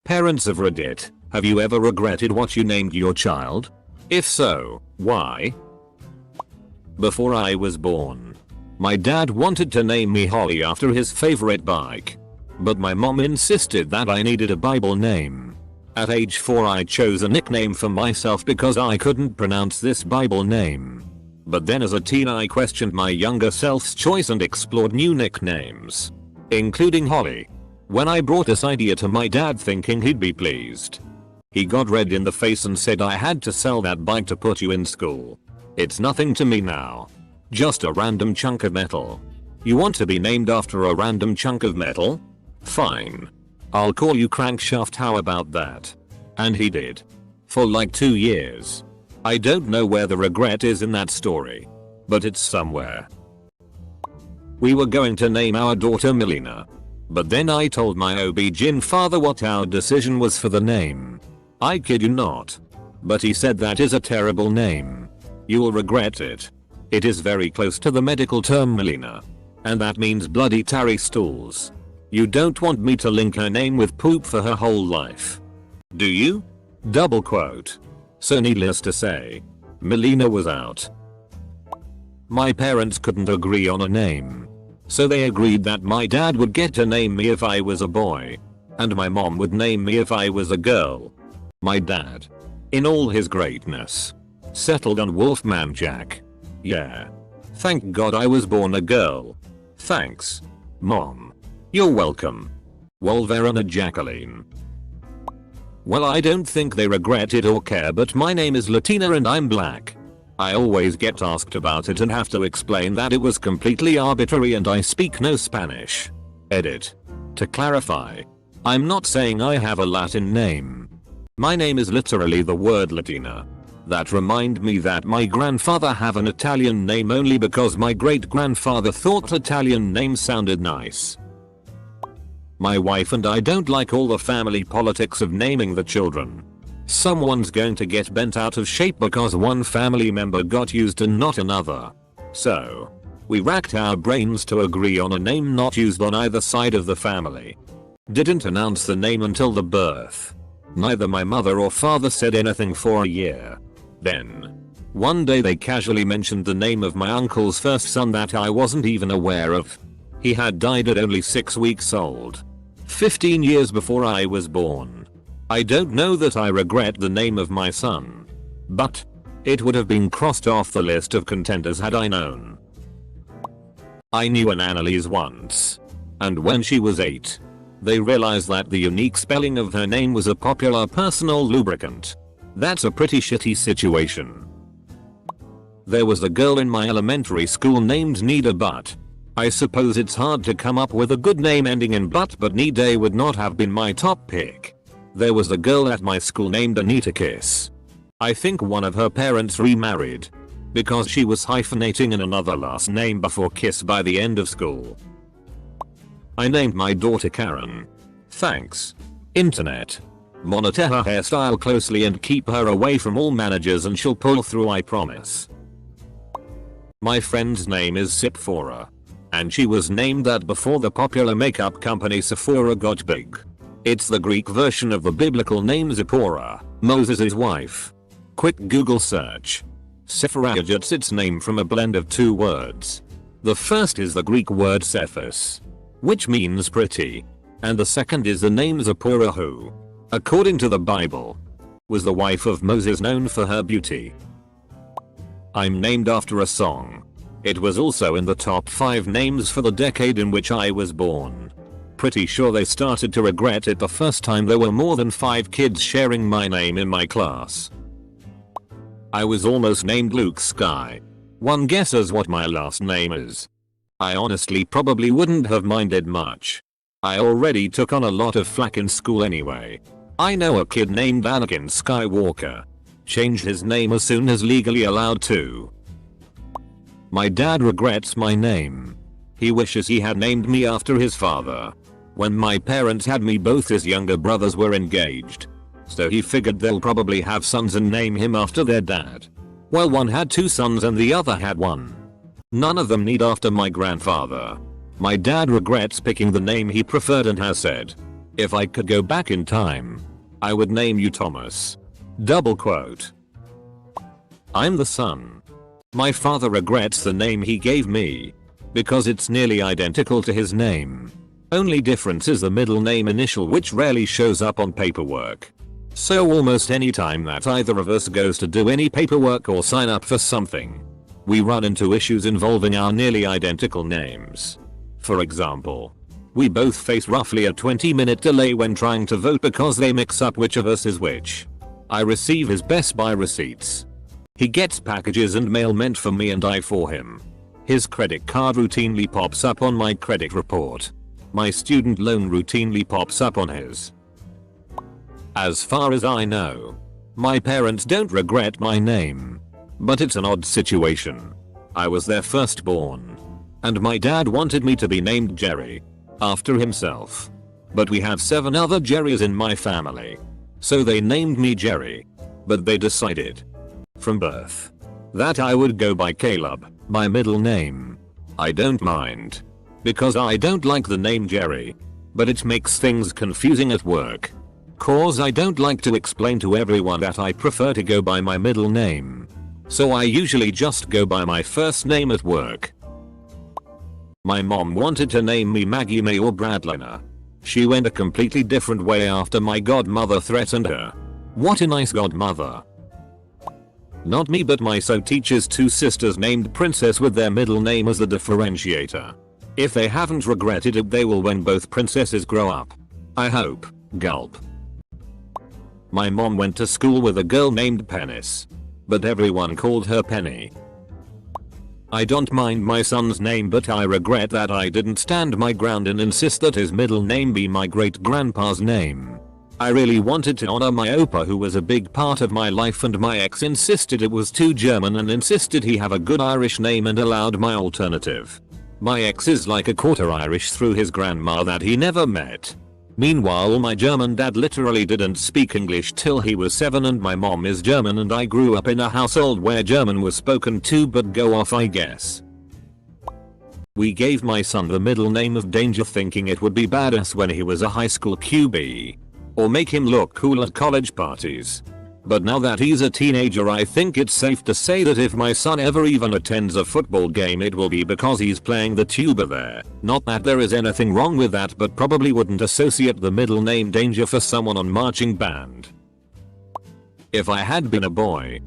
Parents of Reddit, have you ever regretted what you named your child? If so, why? Before I was born, my dad wanted to name me Holly after his favorite bike. But my mom insisted that I needed a Bible name. At age 4 I chose a nickname for myself because I couldn't pronounce this Bible name. But then as a teen I questioned my younger self's choice and explored new nicknames, including Holly. When I brought this idea to my dad thinking he'd be pleased, he got red in the face and said I had to sell that bike to put you in school. It's nothing to me now. Just a random chunk of metal. You want to be named after a random chunk of metal? Fine. I'll call you Crankshaft, how about that? And he did. For like 2 years. I don't know where the regret is in that story, but it's somewhere. We were going to name our daughter Melina. But then I told my OB-GYN father what our decision was for the name. I kid you not. But he said that is a terrible name. You will regret it. It is very close to the medical term Melina. And that means bloody tarry stools. You don't want me to link her name with poop for her whole life. Do you? Double quote. So needless to say, Melina was out. My parents couldn't agree on a name. So they agreed that my dad would get to name me if I was a boy. And my mom would name me if I was a girl. My dad, in all his greatness, settled on Wolfman Jack. Yeah. Thank God I was born a girl. Thanks, Mom. You're welcome. Wolverina Jacqueline. Well, I don't think they regret it or care, but my name is Latina and I'm black. I always get asked about it and have to explain that it was completely arbitrary and I speak no Spanish. Edit. To clarify, I'm not saying I have a Latin name. My name is literally the word Latina. That remind me that my grandfather have an Italian name only because my great grandfather thought Italian names sounded nice. My wife and I don't like all the family politics of naming the children. Someone's going to get bent out of shape because one family member got used and not another. So, we racked our brains to agree on a name not used on either side of the family. Didn't announce the name until the birth. Neither my mother or father said anything for a year. Then, one day they casually mentioned the name of my uncle's first son that I wasn't even aware of. He had died at only 6 weeks old. 15 years before I was born. I don't know that I regret the name of my son. But, it would have been crossed off the list of contenders had I known. I knew an Annalise once. And when she was 8, they realized that the unique spelling of her name was a popular personal lubricant. That's a pretty shitty situation. There was a girl in my elementary school named Nida Butt. I suppose it's hard to come up with a good name ending in butt, but Nida would not have been my top pick. There was a girl at my school named Anita Kiss. I think one of her parents remarried because she was hyphenating in another last name before Kiss by the end of school. I named my daughter Karen. Thanks, Internet. Monitor her hairstyle closely and keep her away from all managers and she'll pull through, I promise. My friend's name is Sephora. And she was named that before the popular makeup company Sephora got big. It's the Greek version of the biblical name Zipporah, Moses' wife. Quick Google search. Sephora gets its name from a blend of 2 words. The first is the Greek word Cephas, which means pretty. And the second is the name Zipporah, who, according to the Bible, was the wife of Moses, known for her beauty. I'm named after a song. It was also in the top 5 names for the decade in which I was born. Pretty sure they started to regret it the first time there were more than 5 kids sharing my name in my class. I was almost named Luke Sky. One guesses what my last name is. I honestly probably wouldn't have minded much. I already took on a lot of flack in school anyway. I know a kid named Anakin Skywalker. Changed his name as soon as legally allowed to. My dad regrets my name. He wishes he had named me after his father. When my parents had me, both his younger brothers were engaged. So he figured they'll probably have sons and name him after their dad. Well, one had 2 sons and the other had 1. None of them need after my grandfather. My dad regrets picking the name he preferred and has said, If I could go back in time, I would name you Thomas. Double quote. I'm the son. My father regrets the name he gave me because it's nearly identical to his name. Only difference is the middle name initial, which rarely shows up on paperwork. So almost any time that either of us goes to do any paperwork or sign up for something, we run into issues involving our nearly identical names. For example, we both face roughly a 20-minute delay when trying to vote because they mix up which of us is which. I receive his Best Buy receipts. He gets packages and mail meant for me and I for him. His credit card routinely pops up on my credit report. My student loan routinely pops up on his. As far as I know, my parents don't regret my name. But it's an odd situation. I was their firstborn, and my dad wanted me to be named Jerry, after himself. But we have 7 other Jerrys in my family, so they named me Jerry. But they decided, from birth, that I would go by Caleb, my middle name. I don't mind, because I don't like the name Jerry, but it makes things confusing at work. Cause I don't like to explain to everyone that I prefer to go by my middle name. So I usually just go by my first name at work. My mom wanted to name me Maggie May or Bradlina. She went a completely different way after my godmother threatened her. What a nice godmother. Not me, but my teacher's 2 sisters named Princess with their middle name as the differentiator. If they haven't regretted it, they will when both princesses grow up. I hope. Gulp. My mom went to school with a girl named Penis, but everyone called her Penny. I don't mind my son's name, but I regret that I didn't stand my ground and insist that his middle name be my great grandpa's name. I really wanted to honor my Opa, who was a big part of my life, and my ex insisted it was too German and insisted he have a good Irish name and allowed my alternative. My ex is like a quarter Irish through his grandma that he never met. Meanwhile, my German dad literally didn't speak English till he was 7, and my mom is German, and I grew up in a household where German was spoken too, but go off I guess. We gave my son the middle name of Danger, thinking it would be badass when he was a high school QB, or make him look cool at college parties. But now that he's a teenager, I think it's safe to say that if my son ever even attends a football game, it will be because he's playing the tuba there. Not that there is anything wrong with that, but probably wouldn't associate the middle name Danger for someone on marching band. If I had been a boy,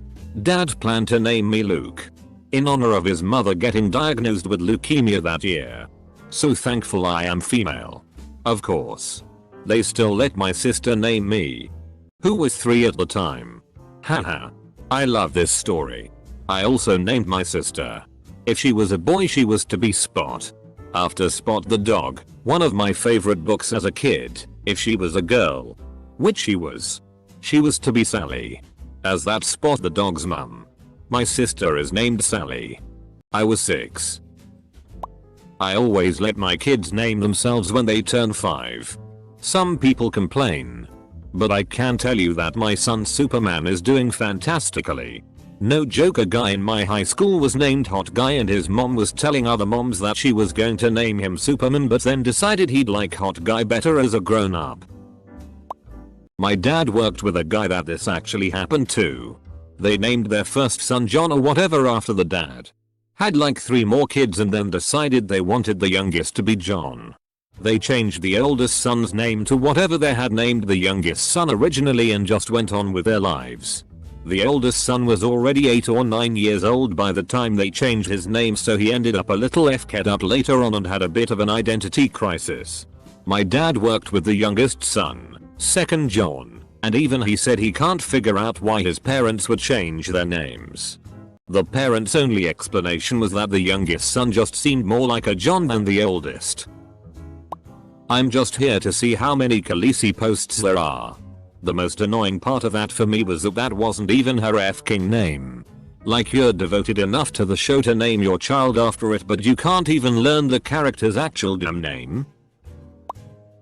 Dad planned to name me Luke, in honor of his mother getting diagnosed with leukemia that year. So thankful I am female. Of course, they still let my sister name me, who was 3 at the time. Haha. I love this story. I also named my sister. If she was a boy, she was to be Spot, after Spot the dog, one of my favorite books as a kid. If she was a girl, which she was to be Sally, as that Spot the dog's mum. My sister is named Sally. I was 6. I always let my kids name themselves when they turn 5. Some people complain, but I can tell you that my son Superman is doing fantastically. No joke, a guy in my high school was named Hot Guy, and his mom was telling other moms that she was going to name him Superman, but then decided he'd like Hot Guy better as a grown up. My dad worked with a guy that this actually happened to. They named their first son John or whatever after the dad had like 3 more kids, and then decided they wanted the youngest to be John. They changed the oldest son's name to whatever they had named the youngest son originally and just went on with their lives. The oldest son was already 8 or 9 years old by the time they changed his name, so he ended up a little FK'd up later on and had a bit of an identity crisis. My dad worked with the youngest son, second John, and even he said he can't figure out why his parents would change their names. The parents' only explanation was that the youngest son just seemed more like a John than the oldest. I'm just here to see how many Khaleesi posts there are. The most annoying part of that for me was that wasn't even her fking name. Like, you're devoted enough to the show to name your child after it, but you can't even learn the character's actual damn name?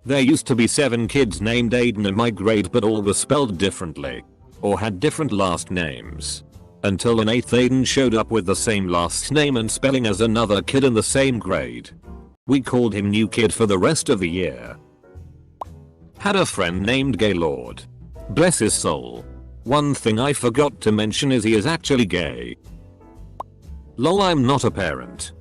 There used to be 7 kids named Aiden in my grade, but all were spelled differently, or had different last names. Until an 8th Aiden showed up with the same last name and spelling as another kid in the same grade. We called him New Kid for the rest of the year. Had a friend named Gaylord. Bless his soul. One thing I forgot to mention is he is actually gay. Lol, I'm not a parent.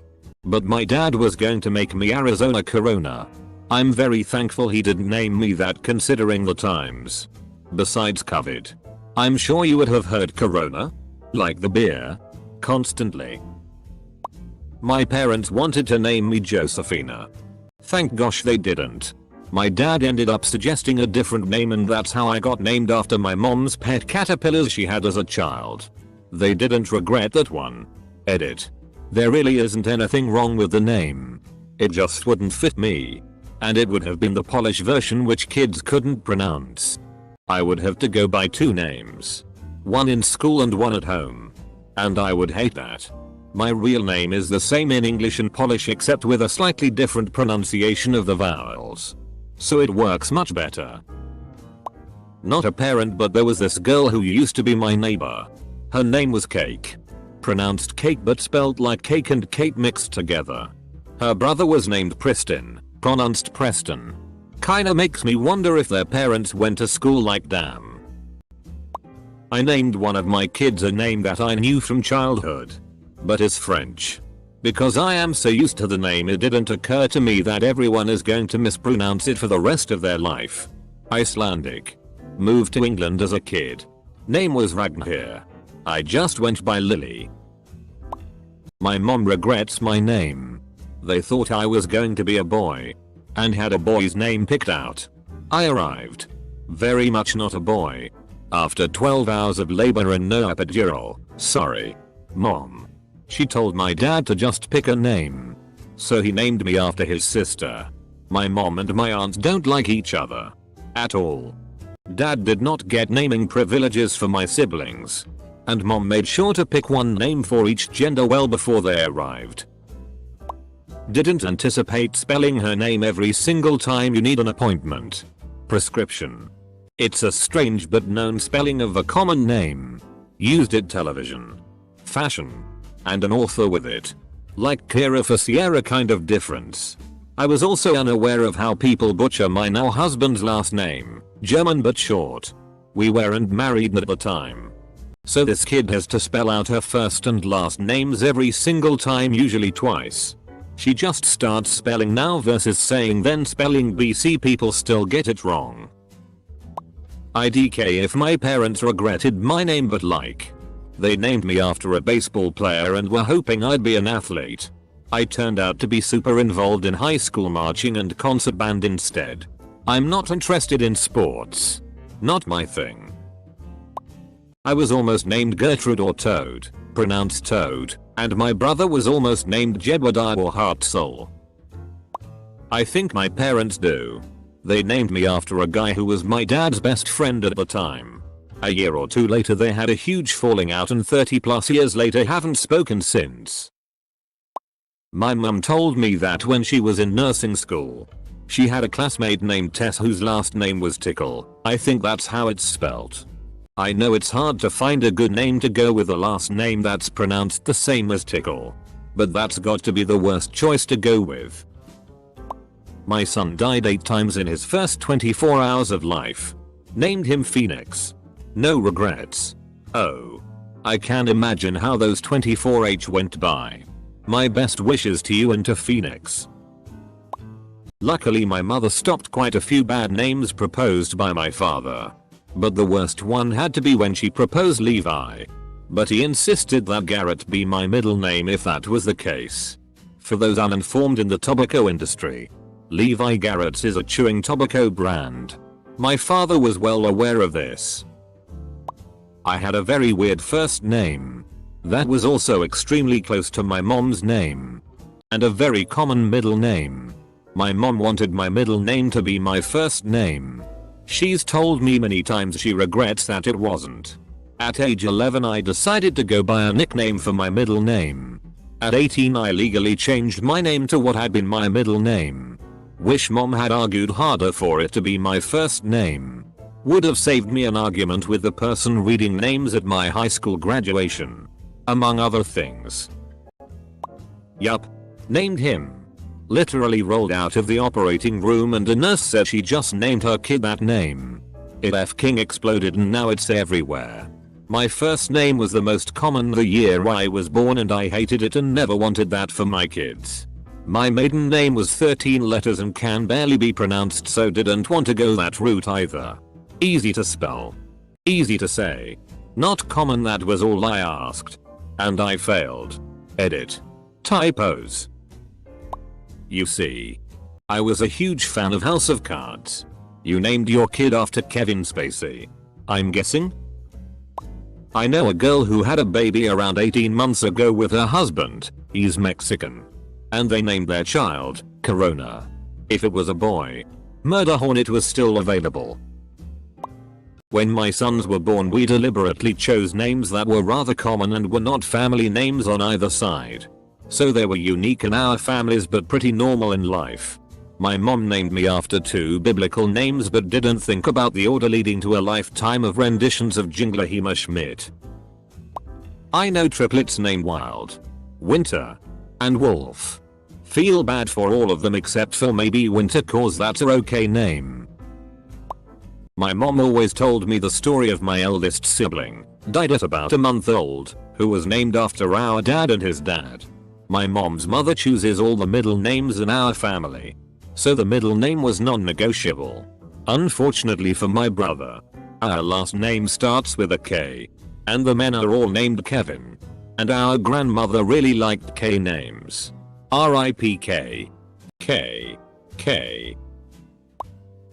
But my dad was going to make me Arizona Corona. I'm very thankful he didn't name me that considering the times. Besides COVID. I'm sure you would have heard Corona? Like the beer? Constantly. My parents wanted to name me Josephina. Thank gosh they didn't. My dad ended up suggesting a different name and that's how I got named after my mom's pet caterpillars she had as a child. They didn't regret that one. Edit. There really isn't anything wrong with the name. It just wouldn't fit me. And it would have been the Polish version which kids couldn't pronounce. I would have to go by 2 names. One in school and one at home. And I would hate that. My real name is the same in English and Polish except with a slightly different pronunciation of the vowels. So it works much better. Not a parent, but there was this girl who used to be my neighbor. Her name was Cake. Pronounced cake but spelled like cake and Kate mixed together. Her brother was named Pristin, pronounced Preston. Kinda makes me wonder if their parents went to school like damn. I named one of my kids a name that I knew from childhood. But it's French. Because I am so used to the name it didn't occur to me that everyone is going to mispronounce it for the rest of their life. Icelandic. Moved to England as a kid. Name was Ragnhild. I just went by Lily. My mom regrets my name. They thought I was going to be a boy. And had a boy's name picked out. I arrived. Very much not a boy. After 12 hours of labor and no epidural. Sorry. Mom. She told my dad to just pick a name. So he named me after his sister. My mom and my aunt don't like each other. At all. Dad did not get naming privileges for my siblings. And mom made sure to pick one name for each gender well before they arrived. Didn't anticipate spelling her name every single time you need an appointment. Prescription. It's a strange but known spelling of a common name. Used at television. Fashion. And an author with it. Like Kira for Sierra kind of difference. I was also unaware of how people butcher my now husband's last name. German but short. We weren't married at the time. So this kid has to spell out her first and last names every single time, usually twice. She just starts spelling now versus saying then spelling BC. People still get it wrong. IDK if my parents regretted my name, but like. They named me after a baseball player and were hoping I'd be an athlete. I turned out to be super involved in high school marching and concert band instead. I'm not interested in sports. Not my thing. I was almost named Gertrude or Toad, pronounced Toad, and my brother was almost named Jedwadiah or Heart Soul. I think my parents do. They named me after a guy who was my dad's best friend at the time. A year or 2 later they had a huge falling out and 30+ years later haven't spoken since. My mum told me that when she was in nursing school, she had a classmate named Tess whose last name was Tickle. I think that's how it's spelt. I know it's hard to find a good name to go with a last name that's pronounced the same as Tickle. But that's got to be the worst choice to go with. My son died 8 times in his first 24 hours of life. Named him Phoenix. No regrets. Oh. I can't imagine how those 24H went by. My best wishes to you and to Phoenix. Luckily my mother stopped quite a few bad names proposed by my father. But the worst one had to be when she proposed Levi. But he insisted that Garrett be my middle name if that was the case. For those uninformed in the tobacco industry, Levi Garrett's is a chewing tobacco brand. My father was well aware of this. I had a very weird first name. That was also extremely close to my mom's name. And a very common middle name. My mom wanted my middle name to be my first name. She's told me many times she regrets that it wasn't. At age 11 I decided to go by a nickname for my middle name. At 18 I legally changed my name to what had been my middle name. Wish mom had argued harder for it to be my first name. Would have saved me an argument with the person reading names at my high school graduation. Among other things. Yup. Named him. Literally rolled out of the operating room and a nurse said she just named her kid that name. It f***ing exploded and now it's everywhere. My first name was the most common the year I was born and I hated it and never wanted that for my kids. My maiden name was 13 letters and can barely be pronounced, so didn't want to go that route either. Easy to spell. Easy to say. Not common, that was all I asked. And I failed. Edit. Typos. You see. I was a huge fan of House of Cards. You named your kid after Kevin Spacey, I'm guessing? I know a girl who had a baby around 18 months ago with her husband, he's Mexican. And they named their child Corona. If it was a boy, Murder Hornet was still available. When my sons were born, we deliberately chose names that were rather common and were not family names on either side. So they were unique in our families but pretty normal in life. My mom named me after 2 biblical names but didn't think about the order, leading to a lifetime of renditions of Jinglehima Schmidt. I know triplets named Wild, Winter, and Wolf. Feel bad for all of them except for maybe Winter, cause that's a okay name. My mom always told me the story of my eldest sibling, died at about a month old, who was named after our dad and his dad. My mom's mother chooses all the middle names in our family, so the middle name was non-negotiable. Unfortunately for my brother, our last name starts with a K, and the men are all named Kevin. And our grandmother really liked K names. R.I.P. K. K. K.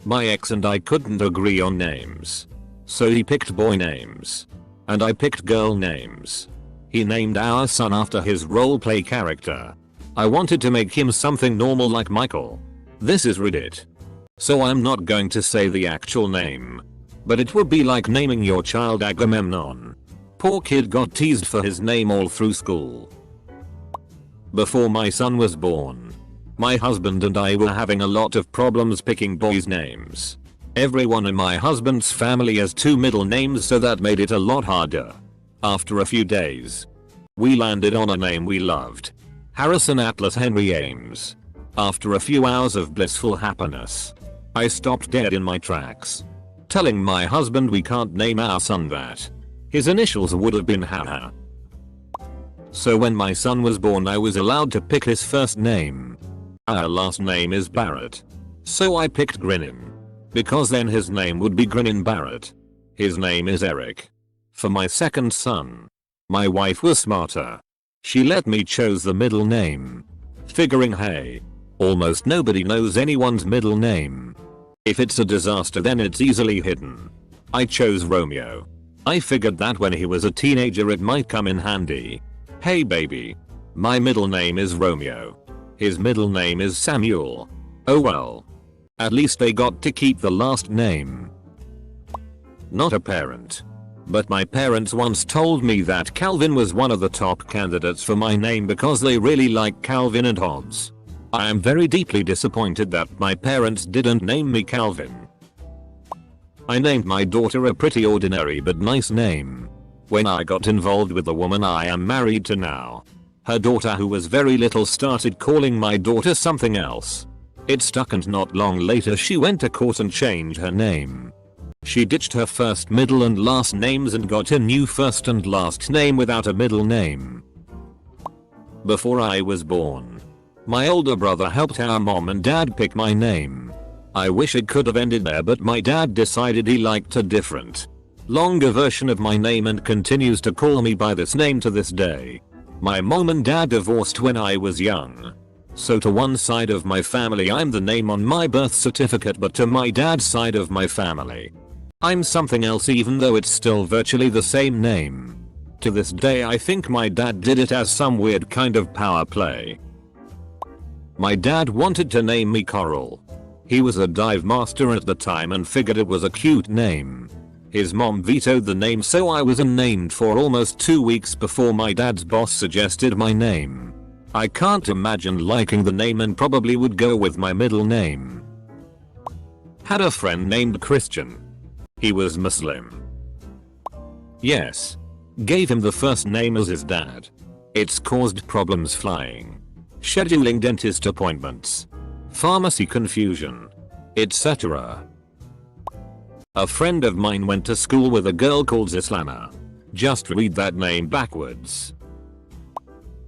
My ex and I couldn't agree on names, so he picked boy names, and I picked girl names. He named our son after his roleplay character. I wanted to make him something normal like Michael. This is Reddit, so I'm not going to say the actual name, but it would be like naming your child Agamemnon. Poor kid got teased for his name all through school. Before my son was born, my husband and I were having a lot of problems picking boys' names. Everyone in my husband's family has 2 middle names, so that made it a lot harder. After a few days, we landed on a name we loved. Harrison Atlas Henry Ames. After a few hours of blissful happiness, I stopped dead in my tracks, telling my husband we can't name our son that. His initials would have been Haha. So when my son was born, I was allowed to pick his first name. Our last name is Barrett, so I picked Grinnin, because then his name would be Grinnin Barrett. His name is Eric. For my second son, my wife was smarter. She let me choose the middle name, figuring hey, almost nobody knows anyone's middle name. If it's a disaster then it's easily hidden. I chose Romeo. I figured that when he was a teenager it might come in handy. Hey baby, my middle name is Romeo. His middle name is Samuel. Oh well. At least they got to keep the last name. Not a parent, but my parents once told me that Calvin was one of the top candidates for my name because they really like Calvin and Hobbes. I am very deeply disappointed that my parents didn't name me Calvin. I named my daughter a pretty ordinary but nice name. When I got involved with the woman I am married to now, her daughter, who was very little, started calling my daughter something else. It stuck, and not long later she went to court and changed her name. She ditched her first, middle and last names and got a new first and last name without a middle name. Before I was born, my older brother helped our mom and dad pick my name. I wish it could have ended there, but my dad decided he liked a different, longer version of my name and continues to call me by this name to this day. My mom and dad divorced when I was young, so to one side of my family I'm the name on my birth certificate, but to my dad's side of my family, I'm something else, even though it's still virtually the same name. To this day I think my dad did it as some weird kind of power play. My dad wanted to name me Coral. He was a dive master at the time and figured it was a cute name. His mom vetoed the name, so I was unnamed for almost 2 weeks before my dad's boss suggested my name. I can't imagine liking the name and probably would go with my middle name. Had a friend named Christian. He was Muslim. Yes. Gave him the first name as his dad. It's caused problems flying. scheduling dentist appointments, pharmacy confusion, etc. A friend of mine went to school with a girl called Zislana. Just read that name backwards.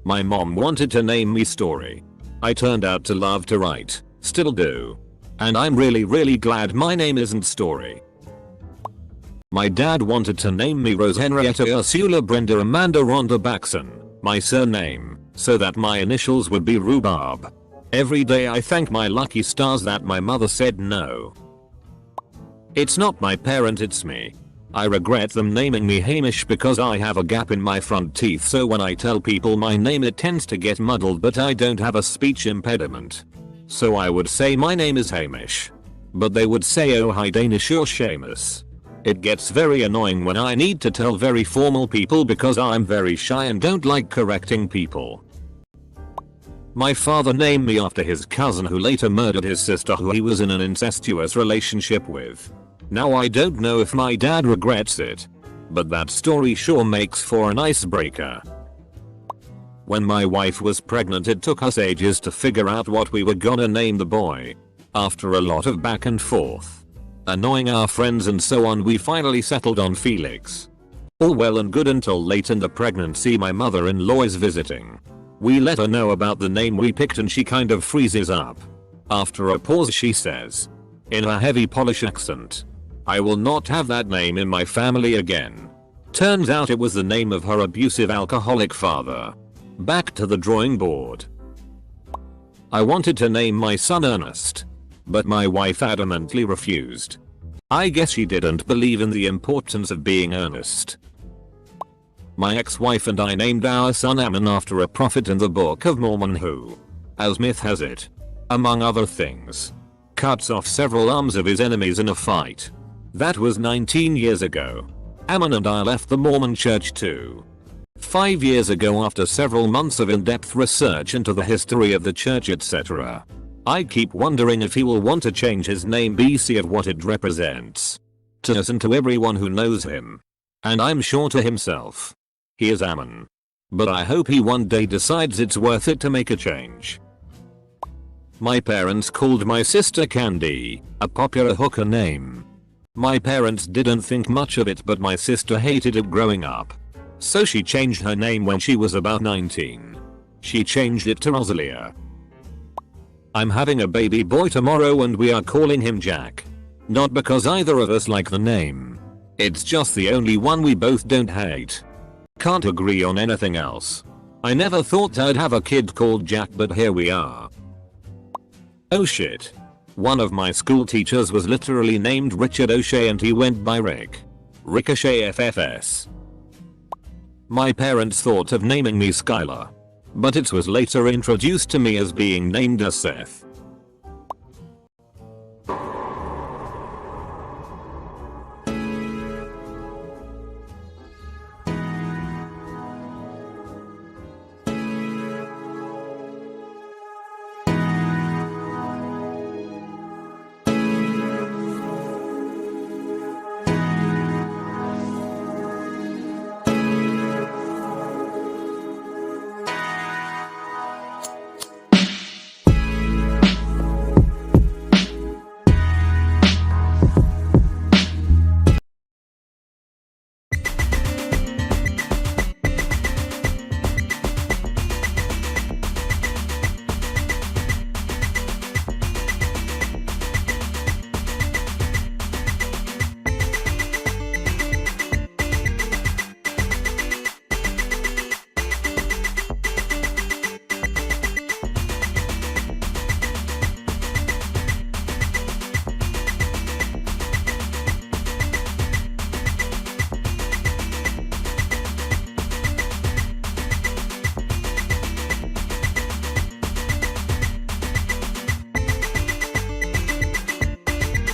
My mom wanted to name me Story. I turned out to love to write, still do. And I'm really glad my name isn't Story. My dad wanted to name me Rose Henrietta Ursula Brenda Amanda Rhonda Baxon, my surname, so that my initials would be Rhubarb. Every day I thank my lucky stars that my mother said no. It's not my parent, it's me. I regret them naming me Hamish because I have a gap in my front teeth, so when I tell people my name it tends to get muddled, but I don't have a speech impediment. So I would say my name is Hamish. But they would say oh hi Danish or Seamus. It gets very annoying when I need to tell very formal people because I'm very shy and don't like correcting people. My father named me after his cousin who later murdered his sister who he was in an incestuous relationship with. Now I don't know if my dad regrets it, but that story sure makes for an icebreaker. When my wife was pregnant it took us ages to figure out what we were gonna name the boy. After a lot of back and forth, annoying our friends and so on, we finally settled on Felix. All well and good until late in the pregnancy my mother-in-law is visiting. We let her know about the name we picked and she kind of freezes up. After a pause she says, in her heavy Polish accent, I will not have that name in my family again. Turns out it was the name of her abusive alcoholic father. Back to the drawing board. I wanted to name my son Ernest, but my wife adamantly refused. I guess she didn't believe in the importance of being earnest. My ex-wife and I named our son Ammon after a prophet in the Book of Mormon who, as myth has it, among other things, cuts off several arms of his enemies in a fight. That was 19 years ago. Ammon and I left the Mormon church too. 5 years ago after several months of in-depth research into the history of the church etc. I keep wondering if he will want to change his name BC at what it represents. To us and to everyone who knows him. And I'm sure to himself. He is Ammon. But I hope he one day decides it's worth it to make a change. My parents called my sister Candy, a popular hooker name. My parents didn't think much of it but my sister hated it growing up. So she changed her name when she was about 19. She changed it to Rosalia. I'm having a baby boy tomorrow and we are calling him Jack. Not because either of us like the name. It's just the only one we both don't hate. Can't agree on anything else. I never thought I'd have a kid called Jack but here we are. Oh shit. One of my school teachers was literally named Richard O'Shea and he went by Rick. Ricochet FFS. My parents thought of naming me Skylar. But it was later introduced to me as being named as Seth.